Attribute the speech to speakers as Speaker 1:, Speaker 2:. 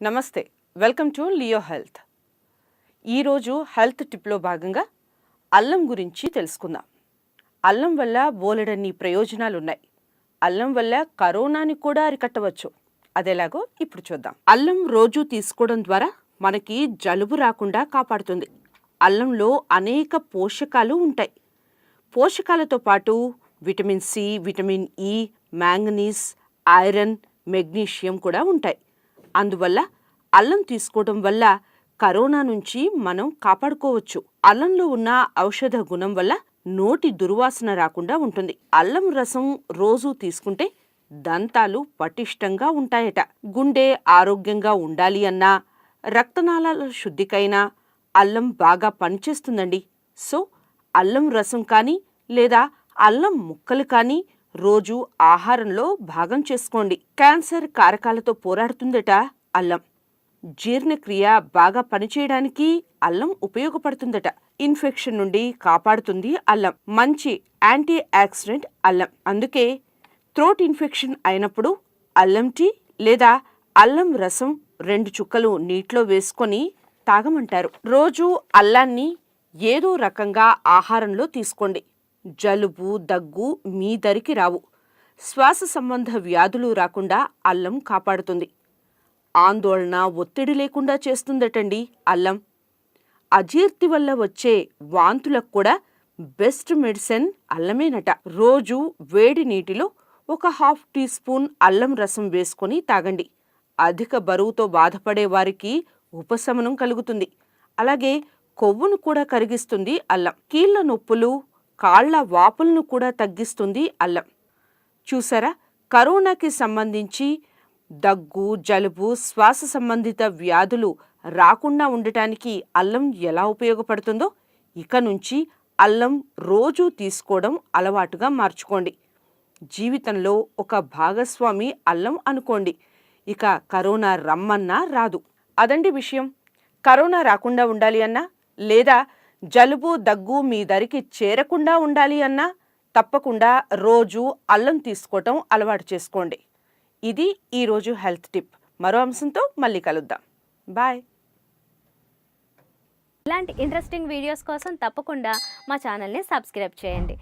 Speaker 1: నమస్తే, welcome to Leo health. ఈరోజు health టిప్లో భాగంగా అల్లం గురించి తెలుసుకుందాం. అల్లం వల్ల బోలెడన్ని ప్రయోజనాలున్నాయి. అల్లం వల్ల కరోనాని కూడా అరికట్టవచ్చు. అదేలాగో ఇప్పుడు చూద్దాం. అల్లం రోజు తీసుకోవడం ద్వారా మనకి జలుబు రాకుండా కాపాడుతుంది. అల్లంలో అనేక పోషకాలు ఉంటాయి. పోషకాలతో పాటు vitamin C, vitamin E, manganese, iron, magnesium కూడా ఉంటాయి. అందువల్ల అల్లం తీసుకోవడం వల్ల కరోనా నుంచి మనం కాపాడుకోవచ్చు. అల్లంలో ఉన్న ఔషధ గుణం వల్ల నోటి దుర్వాసన రాకుండా ఉంటుంది. అల్లం రసం రోజు తీసుకుంటే దంతాలు పటిష్టంగా ఉంటాయట. గుండె ఆరోగ్యంగా ఉండాలి అన్నా, రక్తనాళాల శుద్ధికైనా అల్లం బాగా పనిచేస్తుందండి. సో అల్లం రసం కానీ లేదా అల్లం ముక్కలు కానీ రోజు ఆహారంలో భాగం చేసుకోండి. క్యాన్సర్ కారకాలతో పోరాడుతుందట అల్లం. జీర్ణక్రియ బాగా పనిచేయడానికి అల్లం ఉపయోగపడుతుందట. ఇన్ఫెక్షన్ నుండి కాపాడుతుంది అల్లం. మంచి యాంటీ ఆక్సిడెంట్ అల్లం. అందుకే థ్రోట్ ఇన్ఫెక్షన్ అయినప్పుడు అల్లం టీ లేదా అల్లం రసం 2 చుక్కలు నీటిలో వేసుకొని తాగమంటారు. రోజు అల్లాన్ని ఏదో రకంగా ఆహారంలో తీసుకోండి. జలుబు, దగ్గు మీ దరికి రావు. శ్వాస సంబంధ వ్యాధులు రాకుండా అల్లం కాపాడుతుంది. ఆందోళన, ఒత్తిడి లేకుండా చేస్తుందటండి అల్లం. అజీర్తి వల్ల వచ్చే వాంతులకు కూడా బెస్ట్ మెడిసిన్ అల్లమేనట. రోజు వేడి నీటిలో 1/2 టీ స్పూన్ అల్లం రసం వేసుకొని తాగండి. అధిక బరువుతో బాధపడే వారికి ఉపశమనం కలుగుతుంది. అలాగే కొవ్వును కూడా కరిగిస్తుంది అల్లం. కీళ్ల నొప్పులు, కాళ్ల వాపులను కూడా తగ్గిస్తుంది అల్లం. చూసారా, కరోనాకి సంబంధించి దగ్గు, జలుబు, శ్వాస సంబంధిత వ్యాధులు రాకుండా ఉండటానికి అల్లం ఎలా ఉపయోగపడుతుందో ఇక నుంచి అల్లం రోజూ తీసుకోవడం అలవాటుగా మార్చుకోండి. జీవితంలో ఒక భాగస్వామి అల్లం అనుకోండి. ఇక కరోనా రమ్మన్నా రాదు. అదండి విషయం. కరోనా రాకుండా ఉండాలి అన్నా లేదా జలుబు, దగ్గు మీ దరికి చేరకుండా ఉండాలి అన్నా తప్పకుండా రోజు అల్లం తీసుకోవటం అలవాటు చేసుకోండి. ఇది ఈరోజు హెల్త్ టిప్. మరో అంశంతో మళ్ళీ కలుద్దాం. బాయ్.
Speaker 2: ఇలాంటి ఇంట్రెస్టింగ్ వీడియోస్ కోసం తప్పకుండా మా ఛానల్ని సబ్స్క్రైబ్ చేయండి.